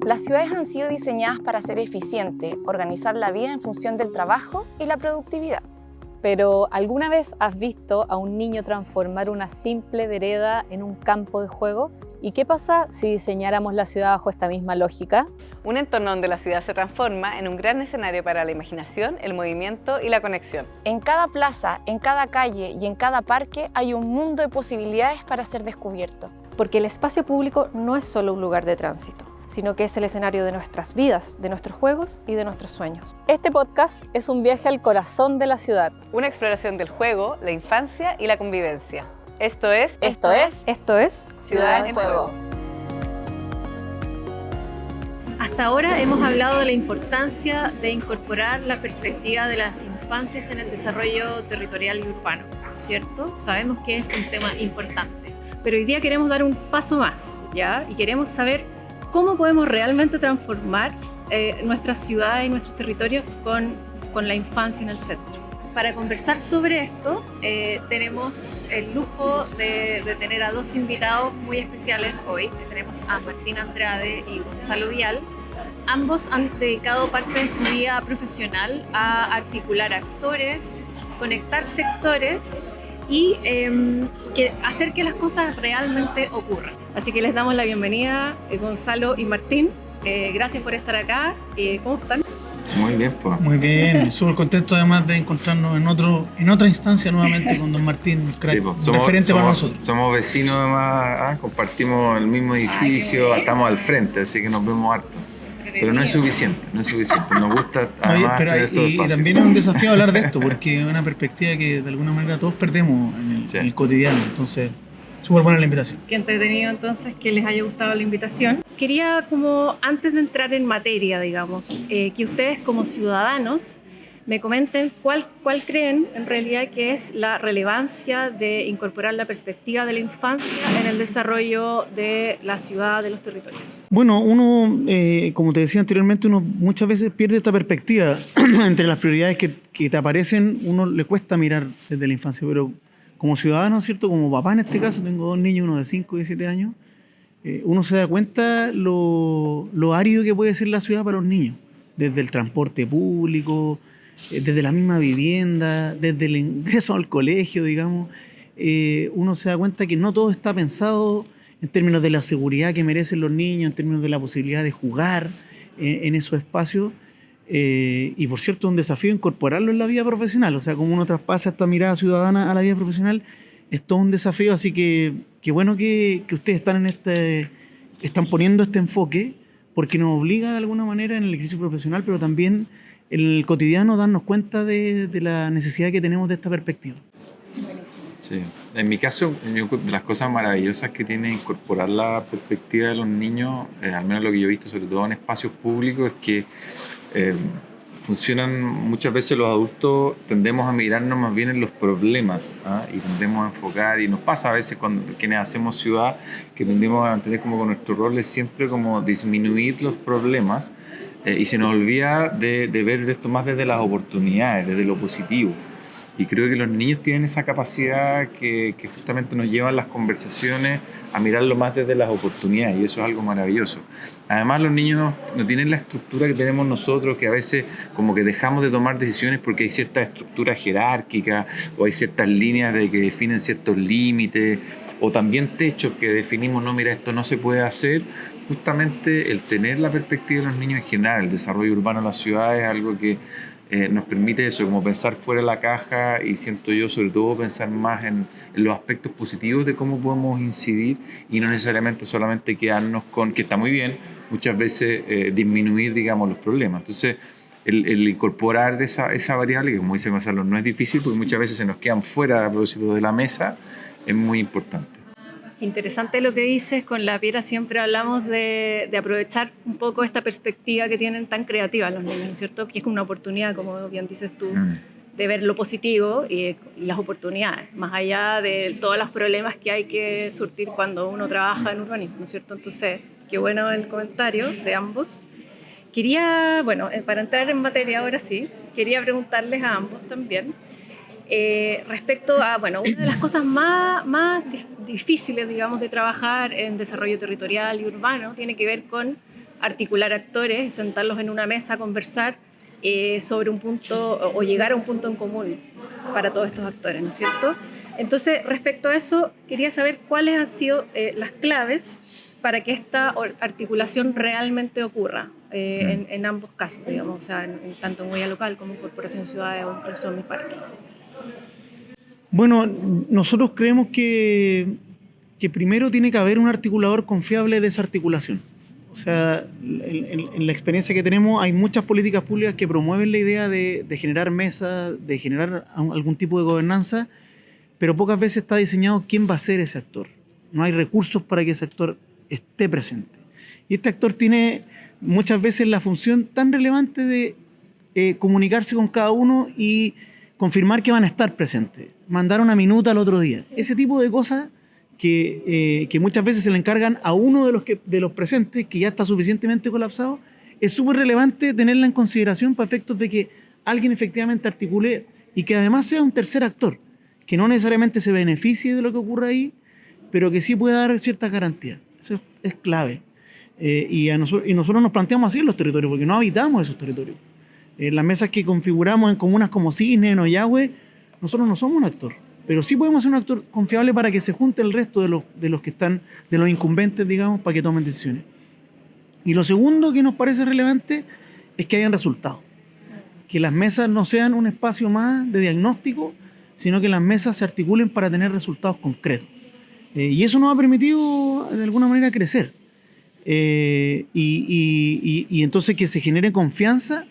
Las ciudades han sido diseñadas para ser eficientes, organizar la vida en función del trabajo y la productividad. Pero ¿alguna vez has visto a un niño transformar una simple vereda en un campo de juegos? ¿Y qué pasa si diseñáramos la ciudad bajo esta misma lógica? Un entorno donde la ciudad se transforma en un gran escenario para la imaginación, el movimiento y la conexión. En cada plaza, en cada calle y en cada parque hay un mundo de posibilidades para ser descubierto. Porque el espacio público no es solo un lugar de tránsito, sino que es el escenario de nuestras vidas, de nuestros juegos y de nuestros sueños. Este podcast es un viaje al corazón de la ciudad. Una exploración del juego, la infancia y la convivencia. Esto es Ciudad en Juego. Hasta ahora hemos hablado de la importancia de incorporar la perspectiva de las infancias en el desarrollo territorial y urbano, ¿cierto? Sabemos que es un tema importante, pero hoy día queremos dar un paso más, ¿ya? Y queremos saber cómo podemos realmente transformar nuestras ciudades y nuestros territorios con la infancia en el centro. Para conversar sobre esto, tenemos el lujo de tener a dos invitados muy especiales hoy. Tenemos a Martín Andrade y Gonzalo Vial. Ambos han dedicado parte de su vida profesional a articular actores, conectar sectores y hacer que las cosas realmente ocurran. Así que les damos la bienvenida, Gonzalo y Martín. Gracias por estar acá. ¿Cómo están? Muy bien, pues. Muy bien, súper contento además de encontrarnos en otra instancia nuevamente con don Martín, crack, Sí, referente para nosotros. Somos vecinos además, compartimos el mismo edificio, estamos al frente, así que nos vemos harto. Pero no es suficiente, nos gusta además tener todo el y espacio. también es un desafío hablar de esto, porque es una perspectiva que de alguna manera todos perdemos en el cotidiano, entonces súper buena la invitación. Qué entretenido entonces que les haya gustado la invitación. Quería, como antes de entrar en materia, digamos, que ustedes como ciudadanos me comenten cuál creen en realidad que es la relevancia de incorporar la perspectiva de la infancia en el desarrollo de la ciudad, de los territorios. Bueno, uno, como te decía anteriormente, uno muchas veces pierde esta perspectiva entre las prioridades que te aparecen, uno le cuesta mirar desde la infancia, pero como ciudadano, ¿cierto? Como papá en este caso, tengo dos niños, uno de 5 y 7 años, uno se da cuenta lo árido que puede ser la ciudad para los niños, desde el transporte público, desde la misma vivienda, desde el ingreso al colegio, digamos. Uno se da cuenta que no todo está pensado en términos de la seguridad que merecen los niños, en términos de la posibilidad de jugar en esos espacios. Y por cierto, un desafío incorporarlo en la vida profesional, o sea, como uno traspasa esta mirada ciudadana a la vida profesional, es todo un desafío, así que qué bueno que ustedes están poniendo este enfoque, porque nos obliga de alguna manera en el ejercicio profesional, pero también en el cotidiano darnos cuenta de la necesidad que tenemos de esta perspectiva. Sí. En mi caso, de las cosas maravillosas que tiene incorporar la perspectiva de los niños, al menos lo que yo he visto, sobre todo en espacios públicos, es que funcionan muchas veces los adultos, tendemos a mirarnos más bien en los problemas, y tendemos a enfocar, y nos pasa a veces cuando quienes hacemos ciudad, que tendemos a tener como con nuestro rol es siempre como disminuir los problemas, y se nos olvida de ver esto más desde las oportunidades, desde lo positivo. Y creo que los niños tienen esa capacidad que justamente nos llevan las conversaciones a mirarlo más desde las oportunidades, y eso es algo maravilloso. Además, los niños no tienen la estructura que tenemos nosotros, que a veces como que dejamos de tomar decisiones porque hay ciertas estructuras jerárquicas o hay ciertas líneas que definen ciertos límites, o también techos que definimos, no, mira, esto no se puede hacer. Justamente el tener la perspectiva de los niños en general, el desarrollo urbano de la ciudad es algo que nos permite eso, como pensar fuera de la caja, y siento yo sobre todo pensar más en los aspectos positivos de cómo podemos incidir y no necesariamente solamente quedarnos con, que está muy bien, muchas veces disminuir, digamos, los problemas. Entonces, el incorporar esa variable, que como dice Gonzalo, no es difícil porque muchas veces se nos quedan fuera a propósito de la mesa, es muy importante. Interesante lo que dices, con la Piera siempre hablamos de aprovechar un poco esta perspectiva que tienen tan creativa los niños, ¿no es cierto? Que es una oportunidad, como bien dices tú, de ver lo positivo y las oportunidades, más allá de todos los problemas que hay que surtir cuando uno trabaja en urbanismo, ¿no es cierto? Entonces, qué bueno el comentario de ambos. Quería, bueno, para entrar en materia ahora sí, quería preguntarles a ambos también, Respecto a, bueno, una de las cosas más difíciles, digamos, de trabajar en desarrollo territorial y urbano tiene que ver con articular actores, sentarlos en una mesa, conversar sobre un punto o llegar a un punto en común para todos estos actores, ¿no es cierto? Entonces, respecto a eso, quería saber cuáles han sido las claves para que esta articulación realmente ocurra en ambos casos, digamos, o sea, tanto en huella local como en Corporación Ciudades o incluso en mi parque. Bueno, nosotros creemos que primero tiene que haber un articulador confiable de esa articulación. O sea, en la experiencia que tenemos hay muchas políticas públicas que promueven la idea de generar mesas, de generar algún tipo de gobernanza, pero pocas veces está diseñado quién va a ser ese actor. No hay recursos para que ese actor esté presente. Y este actor tiene muchas veces la función tan relevante de comunicarse con cada uno y confirmar que van a estar presentes, mandar una minuta al otro día. Ese tipo de cosas que muchas veces se le encargan a uno de los presentes, que ya está suficientemente colapsado, es súper relevante tenerla en consideración para efectos de que alguien efectivamente articule y que además sea un tercer actor, que no necesariamente se beneficie de lo que ocurre ahí, pero que sí pueda dar ciertas garantías. Eso es clave. Y nosotros nos planteamos así en los territorios, porque no habitamos esos territorios. Las mesas que configuramos en comunas como Cisne, en Ollagüe, nosotros no somos un actor, pero sí podemos ser un actor confiable para que se junte el resto de los que están, de los incumbentes, digamos, para que tomen decisiones. Y lo segundo que nos parece relevante es que hayan resultados. Que las mesas no sean un espacio más de diagnóstico, sino que las mesas se articulen para tener resultados concretos. Y eso nos ha permitido, de alguna manera, crecer. Y entonces que se genere confianza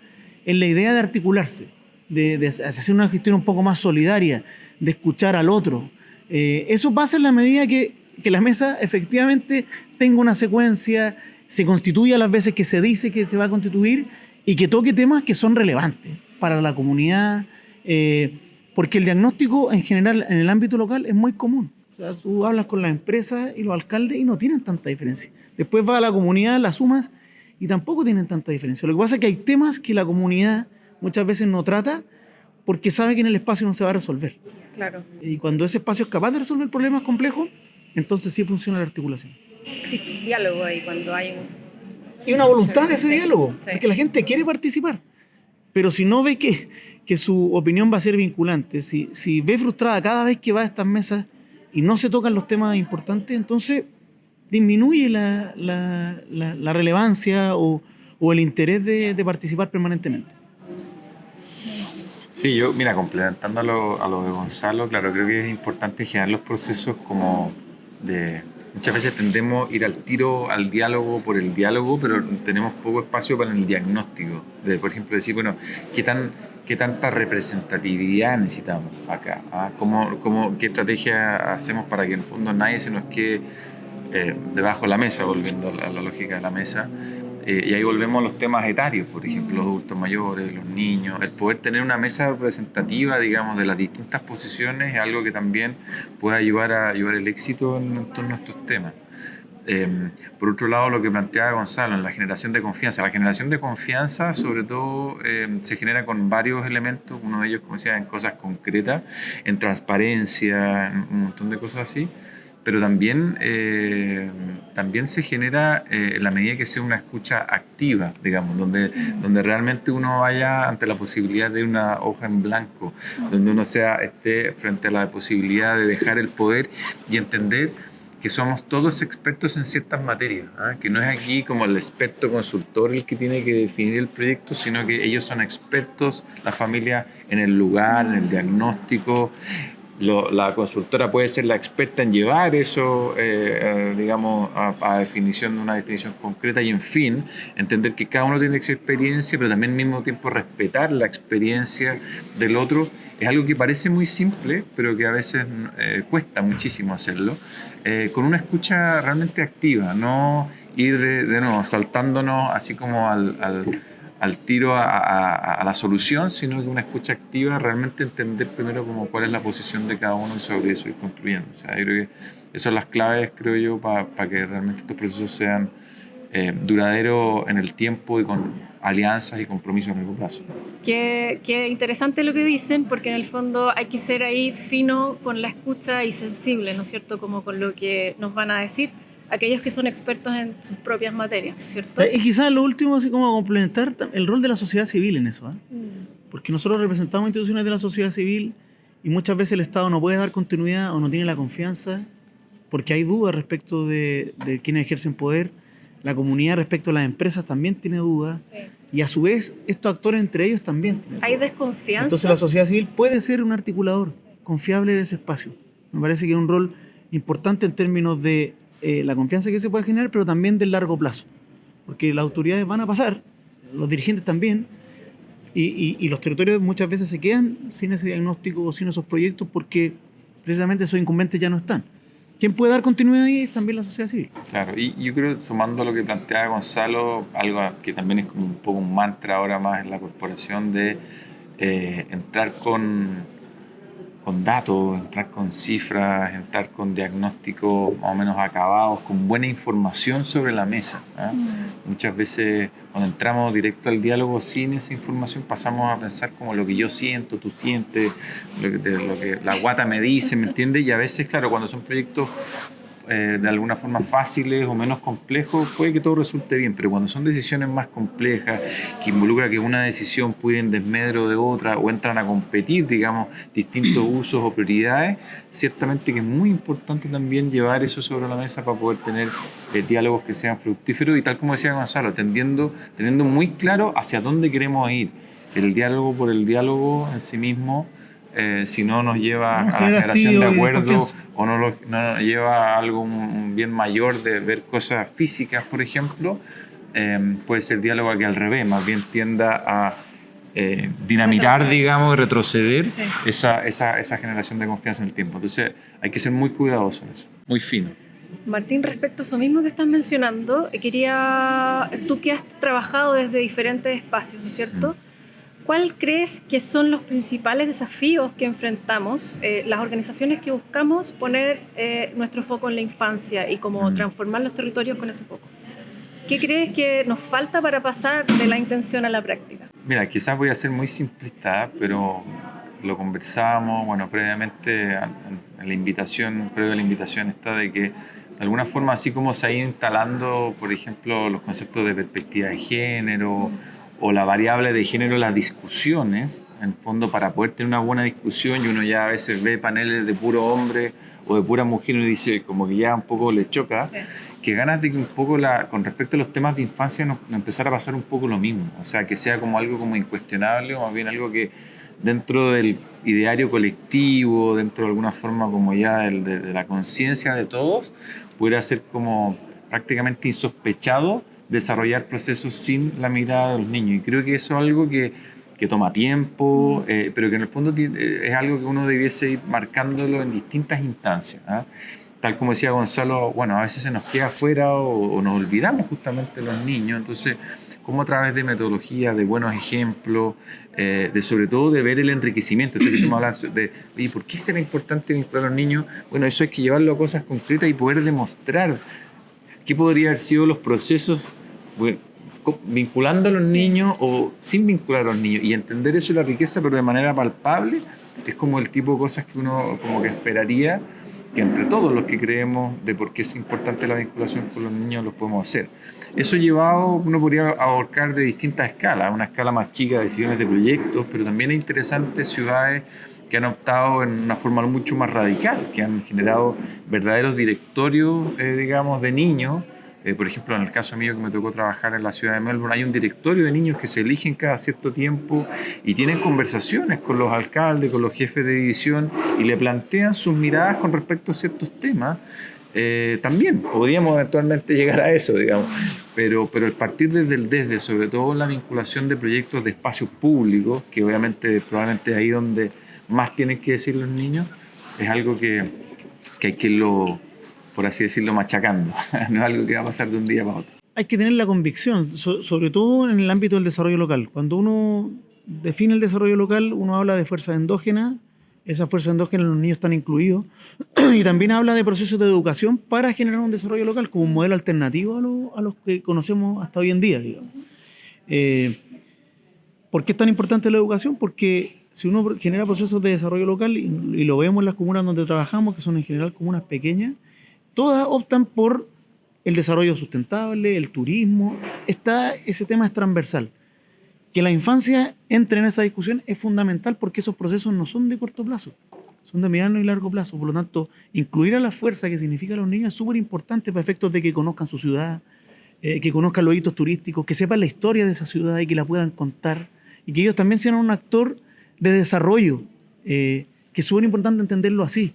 en la idea de articularse, de hacer una gestión un poco más solidaria, de escuchar al otro. Eso pasa en la medida que la mesa efectivamente tenga una secuencia, se constituya las veces que se dice que se va a constituir y que toque temas que son relevantes para la comunidad, porque el diagnóstico en general en el ámbito local es muy común. O sea, tú hablas con las empresas y los alcaldes y no tienen tanta diferencia. Después va a la comunidad, las sumas y tampoco tienen tanta diferencia. Lo que pasa es que hay temas que la comunidad muchas veces no trata porque sabe que en el espacio no se va a resolver. Claro. Y cuando ese espacio es capaz de resolver problemas complejos, entonces sí funciona la articulación. Existe un diálogo ahí cuando hay Y una voluntad de ese diálogo, sí. porque la gente quiere participar. Pero si no ve que su opinión va a ser vinculante, si ve frustrada cada vez que va a estas mesas y no se tocan los temas importantes, entonces disminuye la relevancia o el interés de participar permanentemente. Sí, yo, mira, complementando a lo de Gonzalo, claro, creo que es importante generar los procesos como de... Muchas veces tendemos a ir al tiro, al diálogo por el diálogo, pero tenemos poco espacio para el diagnóstico. De, por ejemplo, decir, bueno, ¿qué tanta representatividad necesitamos acá? ¿Ah? ¿Qué estrategia hacemos para que en el fondo nadie se nos quede debajo de la mesa, volviendo a la lógica de la mesa? Y ahí volvemos a los temas etarios, por ejemplo, los adultos mayores, los niños. El poder tener una mesa representativa, digamos, de las distintas posiciones es algo que también puede ayudar el éxito en torno a estos temas. Por otro lado, lo que planteaba Gonzalo, en la generación de confianza. La generación de confianza, sobre todo, se genera con varios elementos. Uno de ellos, como decía, en cosas concretas, en transparencia, en un montón de cosas así. Pero también se genera en la medida que sea una escucha activa, digamos, donde realmente uno vaya ante la posibilidad de una hoja en blanco, donde uno esté frente a la posibilidad de dejar el poder y entender que somos todos expertos en ciertas materias, ¿eh? Que no es aquí como el experto consultor el que tiene que definir el proyecto, sino que ellos son expertos, la familia, en el lugar, en el diagnóstico. La consultora puede ser la experta en llevar eso, digamos, a definición de una definición concreta y, en fin, entender que cada uno tiene experiencia, pero también al mismo tiempo respetar la experiencia del otro. Es algo que parece muy simple, pero que a veces cuesta muchísimo hacerlo, con una escucha realmente activa, no ir de nuevo saltándonos así como al tiro a la solución, sino que una escucha activa, realmente entender primero como cuál es la posición de cada uno y sobre eso ir construyendo. O sea, yo creo que esas son las claves, creo yo, para que realmente estos procesos sean duradero en el tiempo y con alianzas y compromisos a largo plazo. Qué interesante lo que dicen, porque en el fondo hay que ser ahí fino con la escucha y sensible, ¿no es cierto?, como con lo que nos van a decir aquellos que son expertos en sus propias materias, ¿no es cierto? Y quizás lo último, así como complementar el rol de la sociedad civil en eso, ¿eh? Porque nosotros representamos instituciones de la sociedad civil y muchas veces el Estado no puede dar continuidad o no tiene la confianza porque hay dudas respecto de quienes ejercen poder. La comunidad respecto a las empresas también tiene dudas. Sí. Y a su vez, estos actores entre ellos también tienen dudas. Hay desconfianza. Entonces la sociedad civil puede ser un articulador confiable de ese espacio. Me parece que es un rol importante en términos de la confianza que se puede generar, pero también del largo plazo. Porque las autoridades van a pasar, los dirigentes también, y los territorios muchas veces se quedan sin ese diagnóstico o sin esos proyectos porque precisamente esos incumbentes ya no están. ¿Quién puede dar continuidad ahí? Es también la sociedad civil. Claro, y yo creo, sumando lo que planteaba Gonzalo, algo que también es como un poco un mantra ahora más en la corporación de entrar con datos, entrar con cifras, entrar con diagnósticos más o menos acabados, con buena información sobre la mesa, ¿eh? Muchas veces cuando entramos directo al diálogo sin esa información pasamos a pensar como lo que yo siento, tú sientes, lo que la guata me dice, ¿me entiendes? Y a veces, claro, cuando son proyectos de alguna forma fáciles o menos complejos, puede que todo resulte bien, pero cuando son decisiones más complejas, que involucra que una decisión puede ir en desmedro de otra o entran a competir, digamos, distintos usos o prioridades, ciertamente que es muy importante también llevar eso sobre la mesa para poder tener diálogos que sean fructíferos y tal como decía Gonzalo, teniendo muy claro hacia dónde queremos ir. El diálogo por el diálogo en sí mismo, si no nos lleva a la generación de acuerdos o no nos lleva a algo un bien mayor de ver cosas físicas, por ejemplo, puede ser diálogo que al revés, más bien tienda a dinamitar, digamos, y retroceder sí. esa generación de confianza en el tiempo. Entonces hay que ser muy cuidadosos en eso, muy fino. Martín, respecto a eso mismo que estás mencionando, tú que has trabajado desde diferentes espacios, ¿no es cierto? ¿Cuál crees que son los principales desafíos que enfrentamos las organizaciones que buscamos poner nuestro foco en la infancia y cómo transformar los territorios con ese foco? ¿Qué crees que nos falta para pasar de la intención a la práctica? Mira, quizás voy a ser muy simplista, pero lo conversábamos, bueno, previamente en la invitación, previo a la invitación está de que de alguna forma, así como se ha ido instalando, por ejemplo, los conceptos de perspectiva de género, o la variable de género en las discusiones, en el fondo para poder tener una buena discusión, y uno ya a veces ve paneles de puro hombre o de pura mujer y uno dice como que ya un poco le choca, sí. Que ganas de que un poco con respecto a los temas de infancia nos empezara a pasar un poco lo mismo, o sea, que sea como algo como incuestionable o más bien algo que dentro del ideario colectivo, dentro de alguna forma como ya de la conciencia de todos, pudiera ser como prácticamente insospechado desarrollar procesos sin la mirada de los niños. Y creo que eso es algo que toma tiempo, pero que en el fondo es algo que uno debiese ir marcándolo en distintas instancias, ¿eh? Tal como decía Gonzalo, bueno, a veces se nos queda afuera o nos olvidamos justamente de los niños. Entonces, como a través de metodologías, de buenos ejemplos, de sobre todo de ver el enriquecimiento. Esto que estamos hablando de, oye, ¿por qué será importante vincular a los niños? Bueno, eso hay que llevarlo a cosas concretas y poder demostrar qué podría haber sido los procesos vinculando a los niños o sin vincular a los niños, y entender eso y la riqueza, pero de manera palpable, es como el tipo de cosas que uno como que esperaría que entre todos los que creemos de por qué es importante la vinculación con los niños los podemos hacer. Eso llevado, uno podría abarcar de distintas escalas, una escala más chica de decisiones de proyectos, pero también es interesante ciudades que han optado en una forma mucho más radical, que han generado verdaderos directorios, digamos, de niños. Por ejemplo, en el caso mío que me tocó trabajar en la ciudad de Melbourne, hay un directorio de niños que se eligen cada cierto tiempo y tienen conversaciones con los alcaldes, con los jefes de división y le plantean sus miradas con respecto a ciertos temas. También podríamos eventualmente llegar a eso, digamos, pero el partir desde, sobre todo en la vinculación de proyectos de espacios públicos, que obviamente probablemente es ahí donde más tienen que decir los niños, es algo que hay que irlo, por así decirlo, machacando. No es algo que va a pasar de un día para otro. Hay que tener la convicción, sobre todo en el ámbito del desarrollo local. Cuando uno define el desarrollo local, uno habla de fuerzas endógenas esa fuerza endógena los niños están incluidos. Y también habla de procesos de educación para generar un desarrollo local como un modelo alternativo a los que conocemos hasta hoy en día, digamos. ¿Por qué es tan importante la educación? Porque si uno genera procesos de desarrollo local, y lo vemos en las comunas donde trabajamos, que son en general comunas pequeñas, todas optan por el desarrollo sustentable, el turismo. Ese tema es transversal. Que la infancia entre en esa discusión es fundamental porque esos procesos no son de corto plazo, son de mediano y largo plazo. Por lo tanto, incluir a la fuerza que significa a los niños es súper importante para efectos de que conozcan su ciudad, que conozcan los hitos turísticos, que sepan la historia de esa ciudad y que la puedan contar, y que ellos también sean un actor de desarrollo, que es súper importante entenderlo así,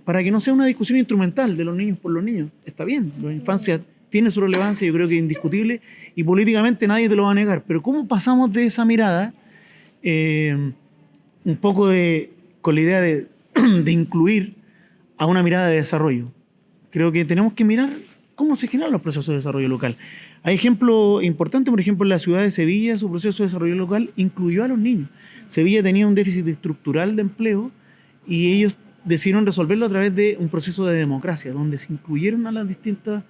para que no sea una discusión instrumental de los niños por los niños. Está bien, la infancia tiene su relevancia, yo creo que es indiscutible, y políticamente nadie te lo va a negar, pero ¿cómo pasamos de esa mirada, un poco con la idea de incluir, a una mirada de desarrollo? Creo que tenemos que mirar cómo se generan los procesos de desarrollo local. Hay ejemplos importantes, por ejemplo, en la ciudad de Sevilla, su proceso de desarrollo local incluyó a los niños. Sevilla tenía un déficit estructural de empleo y ellos decidieron resolverlo a través de un proceso de democracia, donde se incluyeron a los distintos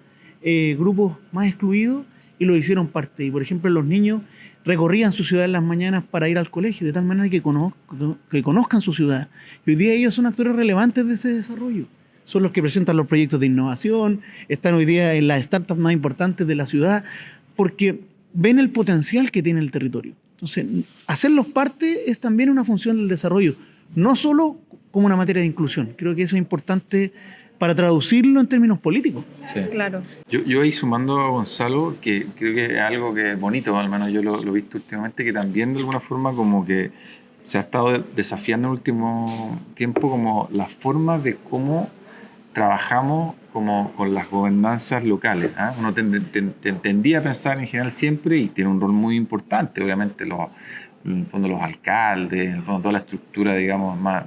grupos más excluidos y lo hicieron parte. Y, por ejemplo, los niños recorrían su ciudad en las mañanas para ir al colegio, de tal manera que conozcan su ciudad. Y hoy día ellos son actores relevantes de ese desarrollo. Son los que presentan los proyectos de innovación, están hoy día en las startups más importantes de la ciudad, porque ven el potencial que tiene el territorio. Entonces, hacerlos parte es también una función del desarrollo, no solo como una materia de inclusión. Creo que eso es importante para traducirlo en términos políticos. Sí. Claro. Yo ahí sumando a Gonzalo, que creo que es algo que es bonito, al menos yo lo he visto últimamente, que también de alguna forma como que se ha estado desafiando en el último tiempo como la forma de cómo trabajamos como con las gobernanzas locales. Uno tendía a pensar en general siempre, y tiene un rol muy importante, obviamente, en el fondo los alcaldes, en el fondo toda la estructura, digamos, más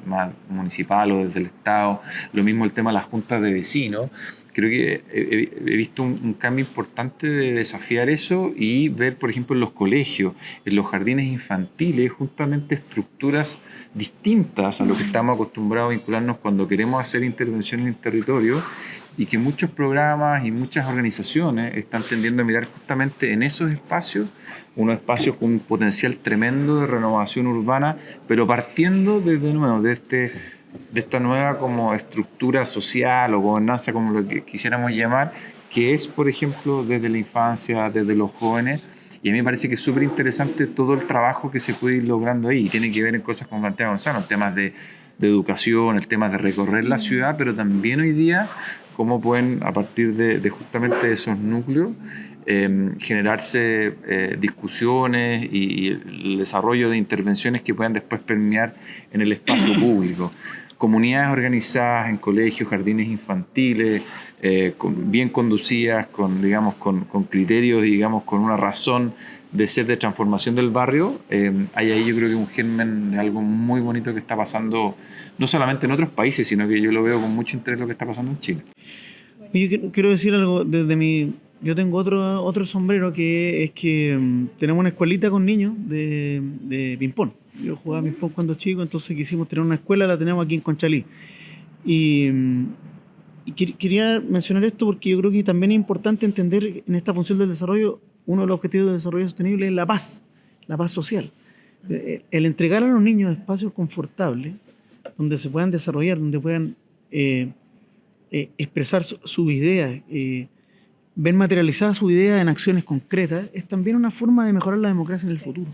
municipal o desde el Estado, lo mismo el tema de las juntas de vecinos. Creo que he visto un cambio importante de desafiar eso y ver, por ejemplo, en los colegios, en los jardines infantiles, justamente estructuras distintas a lo que estamos acostumbrados a vincularnos cuando queremos hacer intervención en el territorio, y que muchos programas y muchas organizaciones están tendiendo a mirar justamente en esos espacios, unos espacios con un potencial tremendo de renovación urbana, pero partiendo desde nuevo de esta nueva como estructura social o gobernanza, como lo que quisiéramos llamar, que es, por ejemplo, desde la infancia, desde los jóvenes. Y a mí me parece que es súper interesante todo el trabajo que se puede ir logrando ahí, y tiene que ver en cosas como plantea Gonzalo, temas de educación, el tema de recorrer la ciudad, pero también hoy día cómo pueden, a partir de justamente esos núcleos, generarse discusiones y el desarrollo de intervenciones que puedan después permear en el espacio público. Comunidades organizadas en colegios, jardines infantiles, bien conducidas, con criterios, digamos, con una razón de ser de transformación del barrio. Hay ahí, yo creo que un germen de algo muy bonito que está pasando, no solamente en otros países, sino que yo lo veo con mucho interés lo que está pasando en Chile. Yo quiero decir algo desde mi... Yo tengo otro sombrero, que es que tenemos una escuelita con niños de ping-pong. Yo jugaba ping-pong cuando chico, entonces quisimos tener una escuela, la tenemos aquí en Conchalí. Y quería mencionar esto porque yo creo que también es importante entender en esta función del desarrollo, uno de los objetivos de desarrollo sostenible es la paz social. El entregar a los niños espacios confortables donde se puedan desarrollar, donde puedan expresar sus ideas, ver materializada su idea en acciones concretas, es también una forma de mejorar la democracia en el futuro.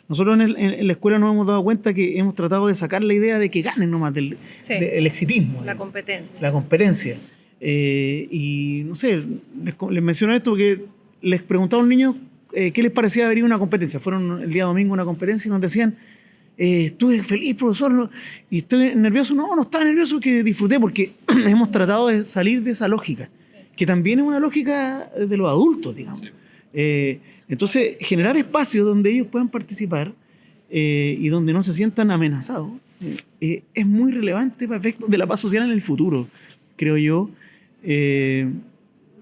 Nosotros en la escuela nos hemos dado cuenta que hemos tratado de sacar la idea de que ganen nomás del exitismo. La competencia. La competencia. Y no sé, les menciono esto porque les preguntaba a los niños qué les parecía haber ido a una competencia. Fueron el día domingo a una competencia y nos decían, estuve feliz, profesor, ¿no? Y estoy nervioso. No estaba nervioso, que disfruté, porque hemos tratado de salir de esa lógica, que también es una lógica de los adultos, digamos. Sí. Entonces, generar espacios donde ellos puedan participar y donde no se sientan amenazados es muy relevante para efectos de la paz social en el futuro, creo yo.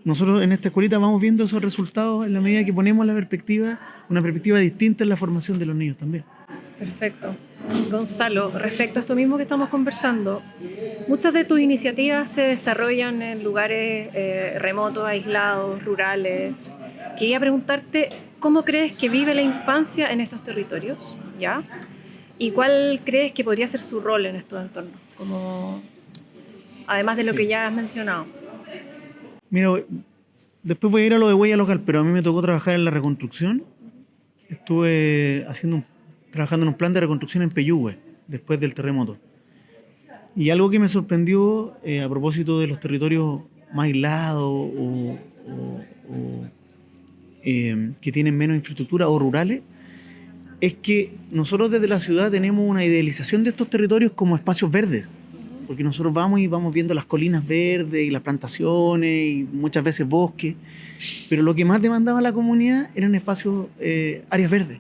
nosotros en esta escuelita vamos viendo esos resultados en la medida que ponemos una perspectiva distinta en la formación de los niños también. Perfecto. Gonzalo, respecto a esto mismo que estamos conversando, muchas de tus iniciativas se desarrollan en lugares remotos, aislados, rurales. Quería preguntarte, ¿cómo crees que vive la infancia en estos territorios? ¿Ya? ¿Y cuál crees que podría ser su rol en estos entornos? Además de lo que ya has mencionado. Mira, después voy a ir a lo de huella local, pero a mí me tocó trabajar en la reconstrucción. Estuve trabajando en un plan de reconstrucción en Peyúgue, después del terremoto. Y algo que me sorprendió a propósito de los territorios más aislados que tienen menos infraestructura o rurales, es que nosotros desde la ciudad tenemos una idealización de estos territorios como espacios verdes. Porque nosotros vamos viendo las colinas verdes y las plantaciones y muchas veces bosques, pero lo que más demandaba la comunidad eran espacios, áreas verdes.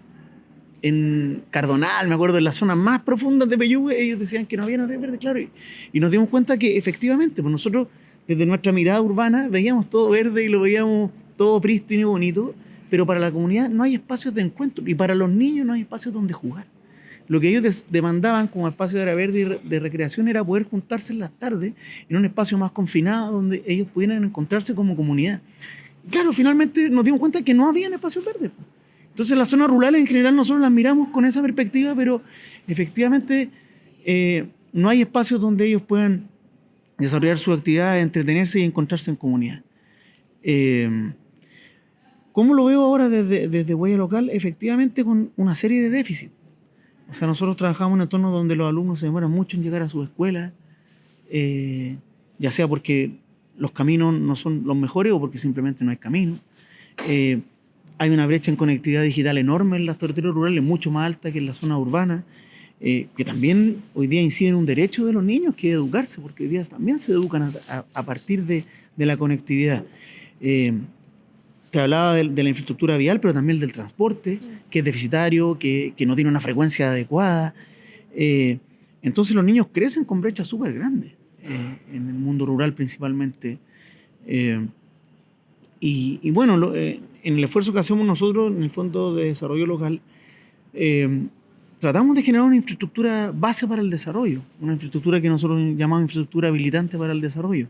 En Cardonal, me acuerdo, en las zonas más profundas de Peyúgue, ellos decían que no había áreas verdes, claro, y nos dimos cuenta que efectivamente, pues nosotros desde nuestra mirada urbana veíamos todo verde y lo veíamos todo prístino y bonito, pero para la comunidad no hay espacios de encuentro y para los niños no hay espacios donde jugar. Lo que ellos demandaban como espacio de área verde y de recreación era poder juntarse en las tardes en un espacio más confinado donde ellos pudieran encontrarse como comunidad. Y claro, finalmente nos dimos cuenta que no había espacios verdes. Entonces las zonas rurales en general nosotros las miramos con esa perspectiva, pero efectivamente no hay espacios donde ellos puedan desarrollar sus actividades, entretenerse y encontrarse en comunidad. ¿Cómo lo veo ahora desde Huella Local? Efectivamente con una serie de déficits. O sea, nosotros trabajamos en un entorno donde los alumnos se demoran mucho en llegar a sus escuelas, ya sea porque los caminos no son los mejores o porque simplemente no hay camino. Hay una brecha en conectividad digital enorme en los territorios rurales, mucho más alta que en la zona urbana, que también hoy día incide en un derecho de los niños, que es educarse, porque hoy día también se educan a partir de la conectividad. Te hablaba de la infraestructura vial, pero también del transporte, que es deficitario, que no tiene una frecuencia adecuada. Entonces los niños crecen con brechas súper grandes, en el mundo rural principalmente. Y bueno, en el esfuerzo que hacemos nosotros en el Fondo de Desarrollo Local, tratamos de generar una infraestructura base para el desarrollo, una infraestructura que nosotros llamamos infraestructura habilitante para el desarrollo.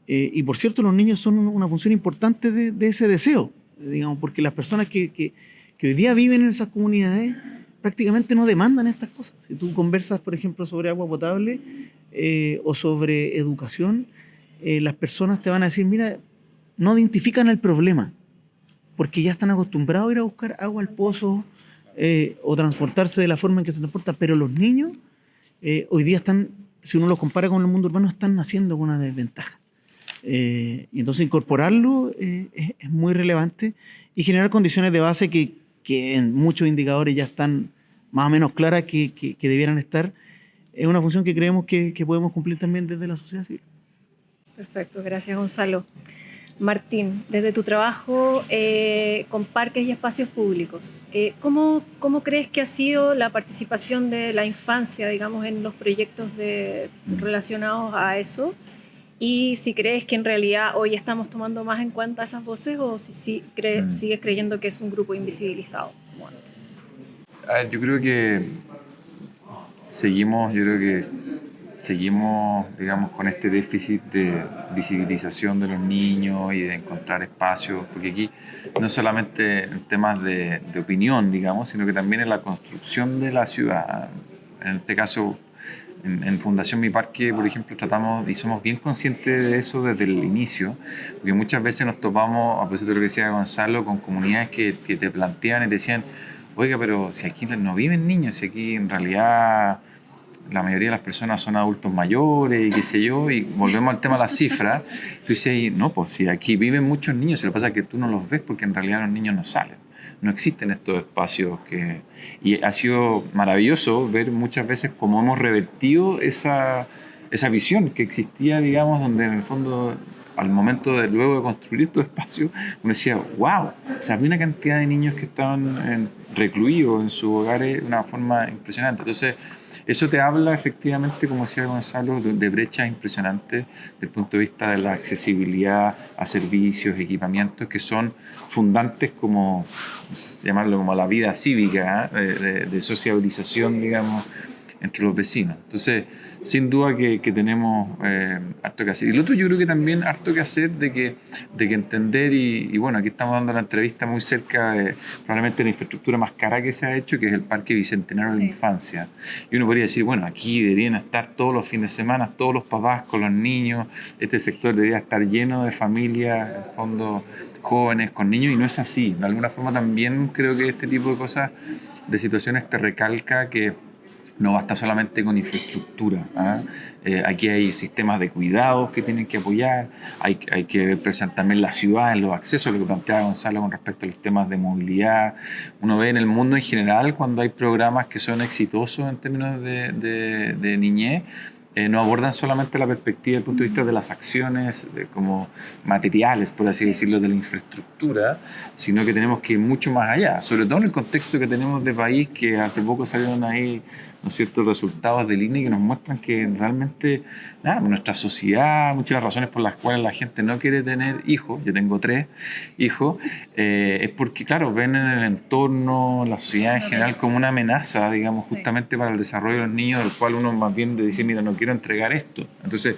Y por cierto, los niños son una función importante de ese deseo, digamos, porque las personas que hoy día viven en esas comunidades prácticamente no demandan estas cosas. Si tú conversas, por ejemplo, sobre agua potable o sobre educación, las personas te van a decir, mira, no identifican el problema, porque ya están acostumbrados a ir a buscar agua al pozo o transportarse de la forma en que se transporta, pero los niños hoy día están, si uno los compara con el mundo urbano, están naciendo con una desventaja. Y entonces incorporarlo es muy relevante y generar condiciones de base que en muchos indicadores ya están más o menos claras que debieran estar, es una función que creemos que podemos cumplir también desde la sociedad civil. Perfecto, gracias Gonzalo. Martín, desde tu trabajo con parques y espacios públicos, ¿cómo crees que ha sido la participación de la infancia, digamos, en los proyectos relacionados a eso? Y si crees que en realidad hoy estamos tomando más en cuenta esas voces o si sigues creyendo que es un grupo invisibilizado como antes. Yo creo que seguimos, digamos, con este déficit de visibilización de los niños y de encontrar espacios, porque aquí no solamente en temas de opinión, digamos, sino que también en la construcción de la ciudad. En este caso, en Fundación Mi Parque, por ejemplo, tratamos y somos bien conscientes de eso desde el inicio, porque muchas veces nos topamos, a propósito de lo que decía Gonzalo, con comunidades que te plantean y te decían, oiga, pero si aquí no viven niños, si aquí en realidad la mayoría de las personas son adultos mayores y qué sé yo, y volvemos al tema de las cifras, tú dices, no, pues si aquí viven muchos niños, lo que pasa es que tú no los ves porque en realidad los niños no salen. No existen estos espacios y ha sido maravilloso ver muchas veces cómo hemos revertido esa visión que existía, digamos, donde en el fondo al momento de luego de construir estos espacios uno decía, wow, o sea, había una cantidad de niños que estaban recluidos en sus hogares de una forma impresionante. Entonces eso te habla efectivamente, como decía Gonzalo, de brechas impresionantes desde el punto de vista de la accesibilidad a servicios, equipamientos que son fundantes como, no sé, llamarlo como la vida cívica, de sociabilización, digamos, entre los vecinos. Entonces, sin duda que tenemos harto que hacer. Y lo otro, yo creo que también harto que hacer de que entender, y bueno, aquí estamos dando la entrevista muy cerca de probablemente la infraestructura más cara que se ha hecho, que es el Parque Bicentenario de la Infancia. Y uno podría decir, bueno, aquí deberían estar todos los fines de semana, todos los papás con los niños, este sector debería estar lleno de familias, en el fondo, jóvenes con niños, y no es así. De alguna forma también creo que este tipo de cosas, de situaciones, te recalca que no basta solamente con infraestructura. Aquí hay sistemas de cuidados que tienen que apoyar, hay que presentar también la ciudad en los accesos, lo que planteaba Gonzalo con respecto a los temas de movilidad. Uno ve en el mundo en general, cuando hay programas que son exitosos en términos de niñez, no abordan solamente la perspectiva desde el punto de vista de las acciones como materiales, por así decirlo, de la infraestructura, sino que tenemos que ir mucho más allá, sobre todo en el contexto que tenemos de país, que hace poco salieron ahí, ¿no es cierto?, resultados del INE que nos muestran que realmente nuestra sociedad, muchas de las razones por las cuales la gente no quiere tener hijos, yo tengo 3 hijos, es porque, claro, ven en el entorno, la sociedad en general, como una amenaza, digamos, justamente para el desarrollo de los niños, del cual uno más bien dice, mira, no quiero entregar esto. Entonces,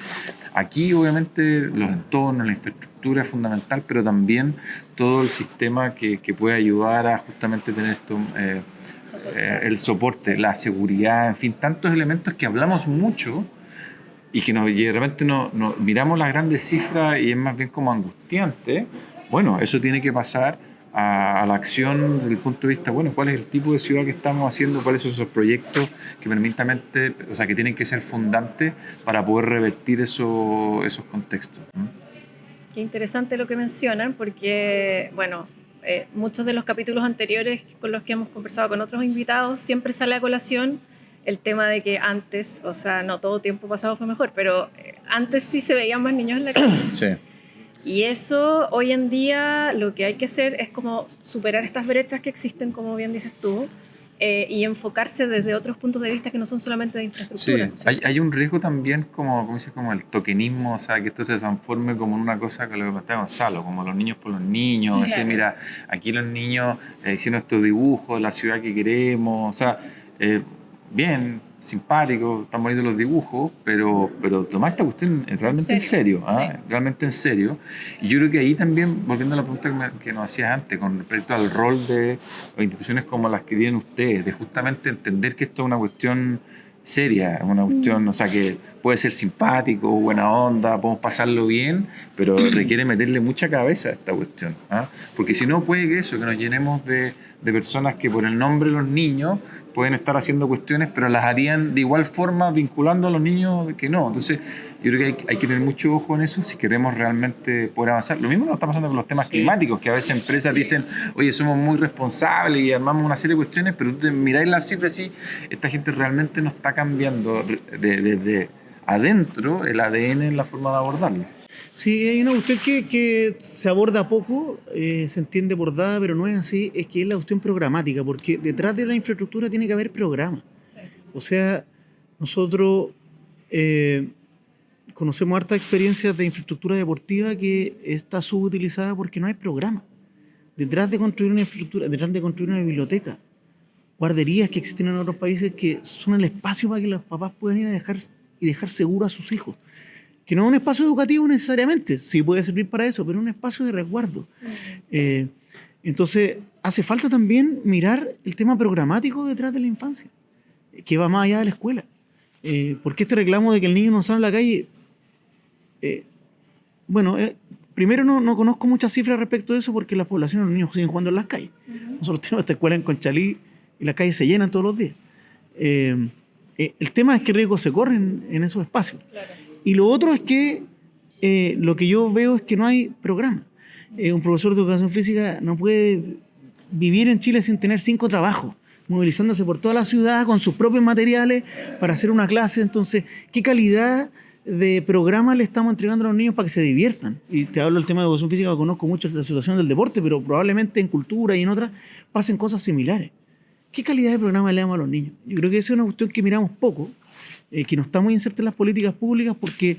aquí obviamente los entornos, la infraestructura es fundamental, pero también todo el sistema que puede ayudar a justamente tener esto, el soporte, la seguridad, en fin, tantos elementos que hablamos mucho y que de repente miramos las grandes cifras y es más bien como angustiante. Bueno, eso tiene que pasar a la acción desde el punto de vista, bueno, cuál es el tipo de ciudad que estamos haciendo, cuáles son esos proyectos que permitan, o sea, que tienen que ser fundantes para poder revertir esos contextos. Qué interesante lo que mencionan, porque, bueno, muchos de los capítulos anteriores con los que hemos conversado con otros invitados, siempre sale a colación el tema de que antes, o sea, no todo tiempo pasado fue mejor, pero antes sí se veían más niños en la calle. Sí. Y eso, hoy en día, lo que hay que hacer es como superar estas brechas que existen, como bien dices tú, y enfocarse desde otros puntos de vista que no son solamente de infraestructura. Sí, hay un riesgo también como el tokenismo, o sea, que esto se transforme como en una cosa que lo que plantea Gonzalo, como los niños por los niños, claro. Decir, mira, aquí los niños hicieron estos dibujos de la ciudad que queremos, o sea, bien, simpático, están bonitos los dibujos, pero tomar esta cuestión realmente en serio, realmente en serio. Y yo creo que ahí también, volviendo a la pregunta que nos hacías antes, con respecto al rol de instituciones como las que tienen ustedes, de justamente entender que esto es una cuestión seria, una cuestión, o sea, que puede ser simpático, buena onda, podemos pasarlo bien, pero requiere meterle mucha cabeza a esta cuestión, porque si no puede que nos llenemos de personas que por el nombre de los niños pueden estar haciendo cuestiones, pero las harían de igual forma vinculando a los niños que no. Entonces yo creo que hay que tener mucho ojo en eso si queremos realmente poder avanzar. Lo mismo nos está pasando con los temas climáticos, que a veces empresas dicen, oye, somos muy responsables y armamos una serie de cuestiones, pero tú miráis las cifras y esta gente realmente no está cambiando desde adentro el ADN en la forma de abordarlo. Sí, hay una cuestión que se aborda poco, se entiende por dada, pero no es así, es que es la cuestión programática, porque detrás de la infraestructura tiene que haber programa. O sea, nosotros conocemos hartas experiencias de infraestructura deportiva que está subutilizada porque no hay programa. Detrás de construir una infraestructura, detrás de construir una biblioteca, guarderías que existen en otros países que son el espacio para que los papás puedan ir a dejar seguro a sus hijos. Que no es un espacio educativo necesariamente, sí puede servir para eso, pero es un espacio de resguardo. Entonces, hace falta también mirar el tema programático detrás de la infancia, que va más allá de la escuela. Porque este reclamo de que el niño no sale a la calle, primero no conozco muchas cifras respecto de eso porque la población de los niños siguen jugando en las calles. Nosotros tenemos esta escuela en Conchalí y las calles se llenan todos los días. El tema es qué riesgos se corren en esos espacios. Claro. Y lo otro es que lo que yo veo es que no hay programa. Un profesor de educación física no puede vivir en Chile sin tener 5 trabajos, movilizándose por toda la ciudad con sus propios materiales para hacer una clase. Entonces, ¿qué calidad de programa le estamos entregando a los niños para que se diviertan? Y te hablo del tema de educación física, conozco mucho la situación del deporte, pero probablemente en cultura y en otras pasen cosas similares. ¿qué calidad de programa le damos a los niños? Yo creo que esa es una cuestión que miramos poco, que no está muy inserta en las políticas públicas porque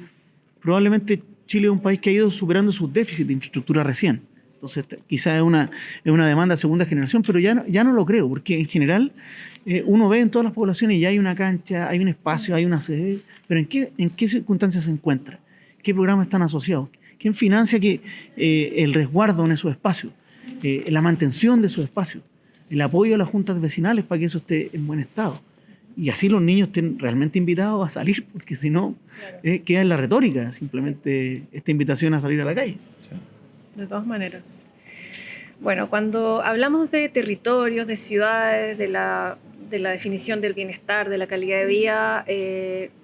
probablemente Chile es un país que ha ido superando sus déficits de infraestructura recién. Entonces, quizás es una demanda de segunda generación, pero ya no lo creo, porque en general uno ve en todas las poblaciones ya hay una cancha, hay un espacio, hay una sede, pero ¿en qué circunstancias se encuentra? ¿Qué programas están asociados? ¿Quién financia el resguardo en esos espacios? La mantención de esos espacios, el apoyo a las juntas vecinales para que eso esté en buen estado. Y así los niños estén realmente invitados a salir, porque si no, queda en la retórica simplemente esta invitación a salir a la calle. De todas maneras. Bueno, cuando hablamos de territorios, de ciudades, de la definición del bienestar, de la calidad de vida,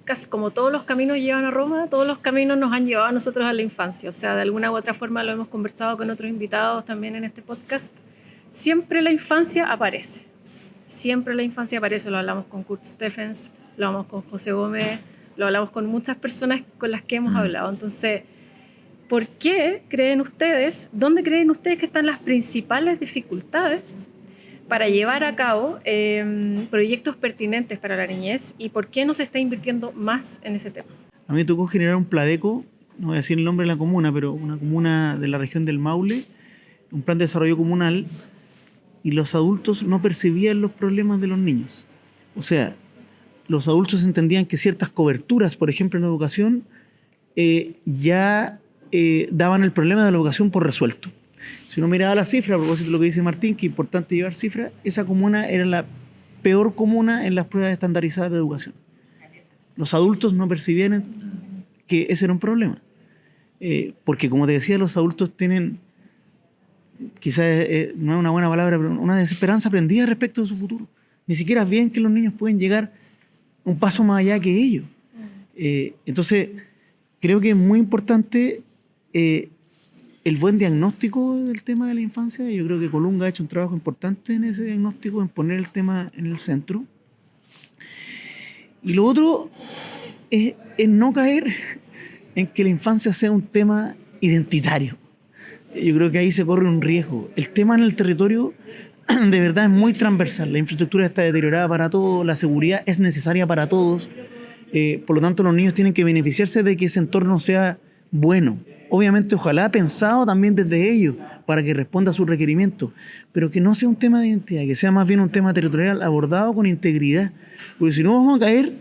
casi como todos los caminos llevan a Roma, todos los caminos nos han llevado a nosotros a la infancia. O sea, de alguna u otra forma lo hemos conversado con otros invitados también en este podcast. Siempre la infancia aparece. Siempre la infancia aparece. Lo hablamos con Kurt Stephens, lo hablamos con José Gómez, lo hablamos con muchas personas con las que hemos hablado. Entonces, ¿por qué creen ustedes, dónde creen ustedes que están las principales dificultades para llevar a cabo proyectos pertinentes para la niñez y por qué no se está invirtiendo más en ese tema? A mí me tocó generar un Pladeco, no voy a decir el nombre de la comuna, pero una comuna de la región del Maule, un plan de desarrollo comunal, y los adultos no percibían los problemas de los niños. O sea, los adultos entendían que ciertas coberturas, por ejemplo en la educación, daban el problema de la educación por resuelto. Si uno miraba la cifra, a propósito de lo que dice Martín, que es importante llevar cifras, esa comuna era la peor comuna en las pruebas estandarizadas de educación. Los adultos no percibían que ese era un problema. Porque, como te decía, los adultos tienen, quizás no es una buena palabra, pero una desesperanza aprendida respecto de su futuro. Ni siquiera ven que los niños pueden llegar un paso más allá que ellos. Entonces, creo que es muy importante el buen diagnóstico del tema de la infancia. Yo creo que Colunga ha hecho un trabajo importante en ese diagnóstico, en poner el tema en el centro. Y lo otro es no caer en que la infancia sea un tema identitario. Yo creo que ahí se corre un riesgo. El tema en el territorio de verdad es muy transversal. La infraestructura está deteriorada para todos, la seguridad es necesaria para todos. Por lo tanto, los niños tienen que beneficiarse de que ese entorno sea bueno. Obviamente, ojalá pensado también desde ellos para que responda a sus requerimientos, pero que no sea un tema de identidad, que sea más bien un tema territorial abordado con integridad. Porque si no, vamos a caer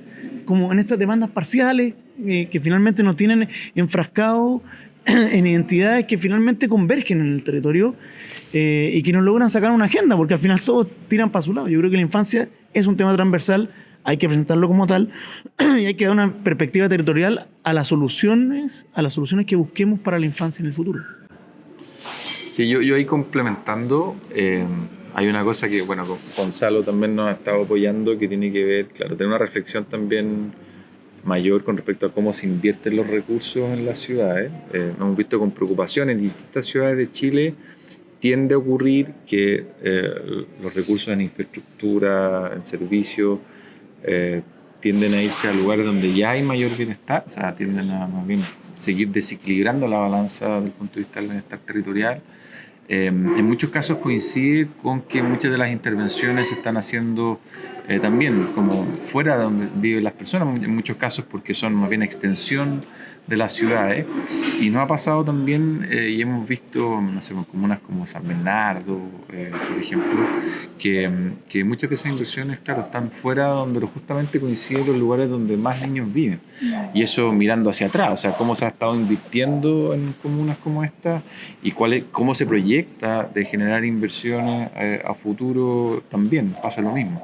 como en estas demandas parciales que finalmente nos tienen enfrascados en identidades que finalmente convergen en el territorio y que nos logran sacar una agenda, porque al final todos tiran para su lado. Yo creo que la infancia es un tema transversal, hay que presentarlo como tal y hay que dar una perspectiva territorial a las soluciones que busquemos para la infancia en el futuro. Sí, yo ahí complementando, hay una cosa que, bueno, Gonzalo también nos ha estado apoyando, que tiene que ver, claro, tener una reflexión también mayor con respecto a cómo se invierten los recursos en las ciudades. Hemos visto con preocupación en distintas ciudades de Chile, tiende a ocurrir que los recursos en infraestructura, en servicios, tienden a irse a lugares donde ya hay mayor bienestar, o sea, tienden a más bien seguir desequilibrando la balanza desde el punto de vista del bienestar territorial. En muchos casos coincide con que muchas de las intervenciones se están haciendo también como fuera de donde viven las personas, en muchos casos porque son más bien extensión de las ciudades. Y nos ha pasado también, y hemos visto, no sé, comunas como San Bernardo, por ejemplo, que muchas de esas inversiones, claro, están fuera donde justamente coinciden los lugares donde más niños viven. Y eso mirando hacia atrás, o sea, cómo se ha estado invirtiendo en comunas como esta y cómo se proyecta de generar inversiones a futuro también, pasa lo mismo.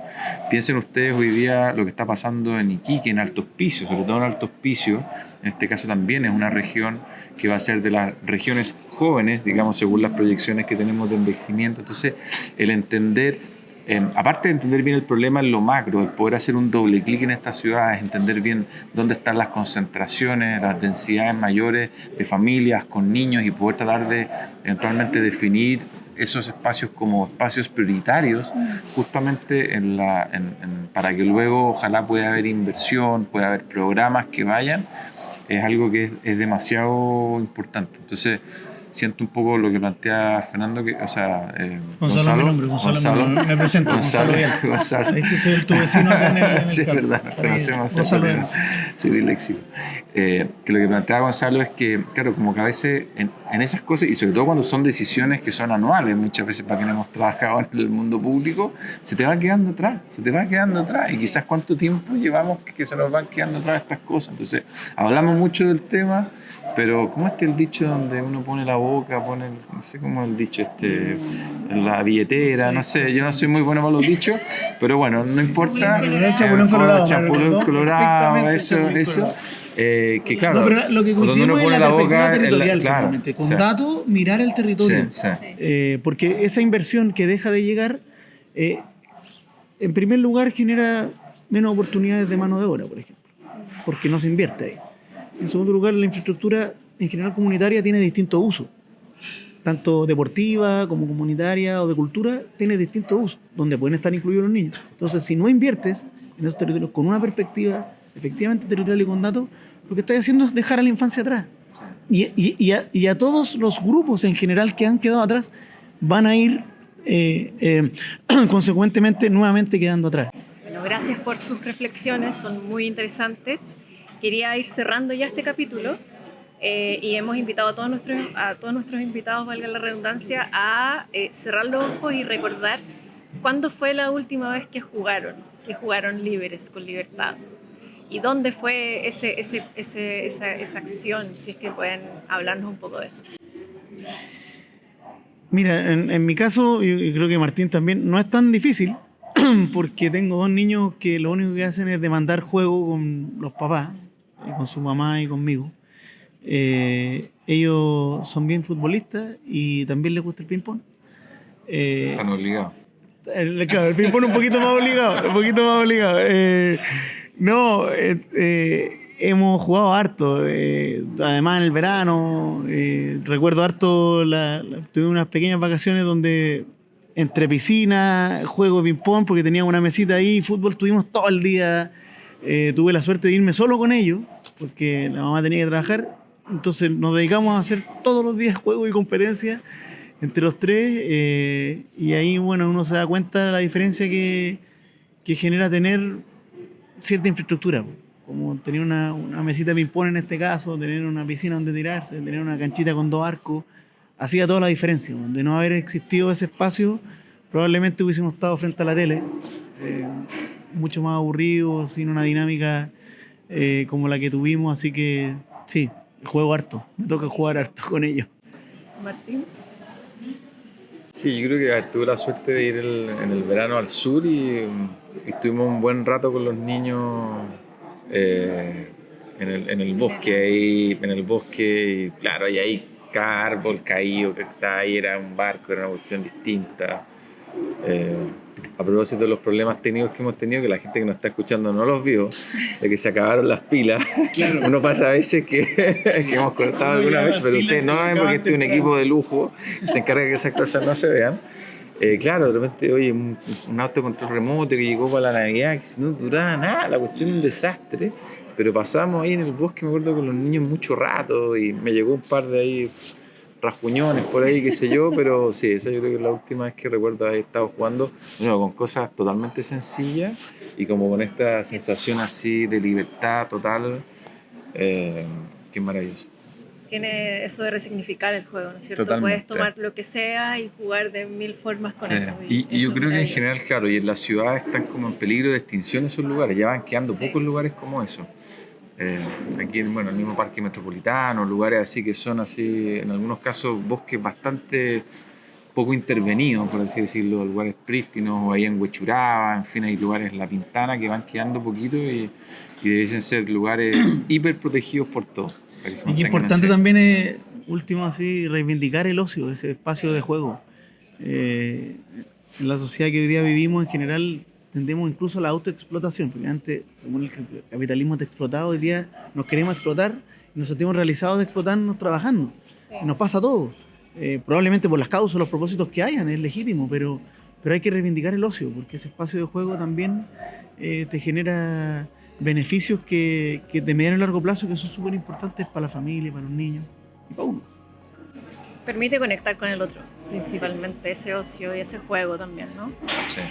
Piensen ustedes hoy día lo que está pasando en Iquique, en Alto Hospicio, sobre todo en Alto Hospicio. En este caso también es una región que va a ser de las regiones jóvenes, digamos, según las proyecciones que tenemos de envejecimiento. Entonces, el entender, aparte de entender bien el problema en lo macro, el poder hacer un doble clic en estas ciudades, entender bien dónde están las concentraciones, las densidades mayores de familias con niños y poder tratar de eventualmente definir esos espacios como espacios prioritarios, justamente para que luego ojalá pueda haber inversión, pueda haber programas que vayan, es algo que es demasiado importante. Entonces, siento un poco lo que plantea Fernando, Gonzalo es mi nombre, Gonzalo me presento, Gonzalo Vial. Gonzalo. Ahí soy tu vecino acá en el Sí, es verdad, nos conocemos hace Gonzalo. soy disléxico. Que lo que plantea Gonzalo es que, claro, como que a veces en esas cosas, y sobre todo cuando son decisiones que son anuales, muchas veces para quienes hemos trabajado en el mundo público, se te va quedando atrás, y quizás cuánto tiempo llevamos que se nos van quedando atrás estas cosas. Entonces, hablamos mucho del tema, pero ¿cómo el dicho donde uno pone la boca, no sé cómo es el dicho, en la billetera, no sé, yo no soy muy bueno para los dichos, pero bueno, no importa. Chapulín colorado, eso. Que claro, no, pero lo que coincidimos es la perspectiva territorial, claro, finalmente. Con datos, mirar el territorio. Porque esa inversión que deja de llegar, en primer lugar, genera menos oportunidades de mano de obra, por ejemplo, porque no se invierte ahí. En segundo lugar, la infraestructura en general comunitaria tiene distintos usos, tanto deportiva como comunitaria o de cultura, tiene distintos usos, donde pueden estar incluidos los niños. Entonces, si no inviertes en esos territorios con una perspectiva efectivamente territorial y con datos, lo que estás haciendo es dejar a la infancia atrás. Y a todos los grupos en general que han quedado atrás van a ir consecuentemente nuevamente quedando atrás. Bueno, gracias por sus reflexiones, son muy interesantes. Quería ir cerrando ya este capítulo y hemos invitado a todos nuestros invitados, valga la redundancia, a cerrar los ojos y recordar cuándo fue la última vez que jugaron libres, con libertad. ¿Y dónde fue esa acción? Si es que pueden hablarnos un poco de eso. Mira, en mi caso, y creo que Martín también, no es tan difícil, porque tengo dos niños que lo único que hacen es demandar juego con los papás, con su mamá y conmigo. Ellos son bien futbolistas y también les gusta el ping-pong. Están obligados. Claro, el ping-pong un poquito más obligado. Hemos jugado harto, además en el verano, recuerdo harto, tuve unas pequeñas vacaciones donde entre piscina, juego de ping-pong, porque tenía una mesita ahí, fútbol, estuvimos todo el día, tuve la suerte de irme solo con ellos, porque la mamá tenía que trabajar, entonces nos dedicamos a hacer todos los días juego y competencia entre los tres, y ahí, bueno, uno se da cuenta de la diferencia que genera tener cierta infraestructura, como tener una mesita de ping-pong en este caso, tener una piscina donde tirarse, tener una canchita con 2 arcos, hacía toda la diferencia. De no haber existido ese espacio, probablemente hubiésemos estado frente a la tele, mucho más aburridos, sin una dinámica como la que tuvimos, así que sí, juego harto, me toca jugar harto con ellos. Martín. Sí, yo creo que tuve la suerte de ir en el verano al sur y estuvimos un buen rato con los niños en el bosque, y claro, y ahí cada árbol caído que está ahí era un barco, era una cuestión distinta. A propósito de los problemas técnicos que hemos tenido, que la gente que nos está escuchando no los vio, de que se acabaron las pilas. Claro. Uno pasa a veces que hemos cortado alguna vez, pero ustedes no lo ven porque este es un equipo de lujo y se encarga de que esas cosas no se vean. Claro, de repente, oye, un autocontrol remoto que llegó para la Navidad, que no duraba nada, la cuestión es un desastre, pero pasamos ahí en el bosque, me acuerdo, con los niños mucho rato y me llegó un par de ahí rasguñones por ahí, qué sé yo, pero sí, esa yo creo que es la última vez que recuerdo haber estado jugando, con cosas totalmente sencillas y como con esta sensación así de libertad total, que es maravilloso. Tiene eso de resignificar el juego, ¿no es cierto? Totalmente. Puedes tomar lo que sea y jugar de 1000 formas con eso. Y yo creo que en general, claro, y en las ciudades están como en peligro de extinción esos lugares, ya van quedando pocos lugares como eso. Aquí, bueno, el mismo parque metropolitano, lugares así que son así, en algunos casos, bosques bastante poco intervenidos, por así decirlo, lugares prístinos, o ahí en Huechuraba, en fin, hay lugares, La Pintana, que van quedando poquito y debiesen ser lugares hiper protegidos por todos. Y qué importante también es, último así, reivindicar el ocio, ese espacio de juego. En la sociedad que hoy día vivimos, en general, tendemos incluso a la autoexplotación, porque antes, según el capitalismo te explotaba, hoy día nos queremos explotar y nos sentimos realizados de explotarnos trabajando. Y nos pasa todo. Probablemente por las causas, los propósitos que hayan, es legítimo, pero hay que reivindicar el ocio, porque ese espacio de juego también te genera beneficios que de mediano y largo plazo que son súper importantes para la familia, para los niños y para uno. permite conectar con el otro, principalmente ese ocio y ese juego también, ¿no? Sí.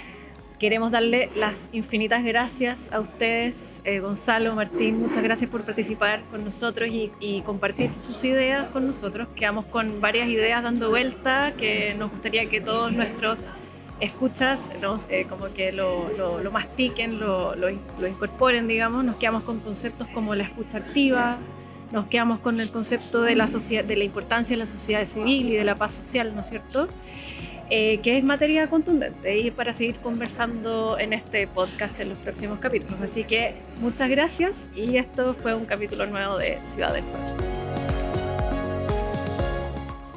Queremos darle las infinitas gracias a ustedes, Gonzalo, Martín, muchas gracias por participar con nosotros y compartir sus ideas con nosotros. Quedamos con varias ideas dando vuelta que nos gustaría que todos nuestros escuchas como que lo mastiquen, lo incorporen, digamos. Nos quedamos con conceptos como la escucha activa, nos quedamos con el concepto de la importancia de la sociedad civil y de la paz social, ¿no es cierto? Que es materia contundente y para seguir conversando en este podcast en los próximos capítulos. Así que muchas gracias y esto fue un capítulo nuevo de Ciudad del Juego.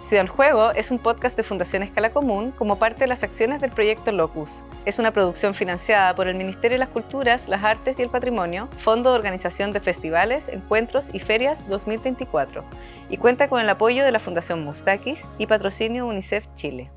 Ciudad del Juego es un podcast de Fundación Escala Común como parte de las acciones del proyecto Locus. Es una producción financiada por el Ministerio de las Culturas, las Artes y el Patrimonio, Fondo de Organización de Festivales, Encuentros y Ferias 2024 y cuenta con el apoyo de la Fundación Mustakis y patrocinio UNICEF Chile.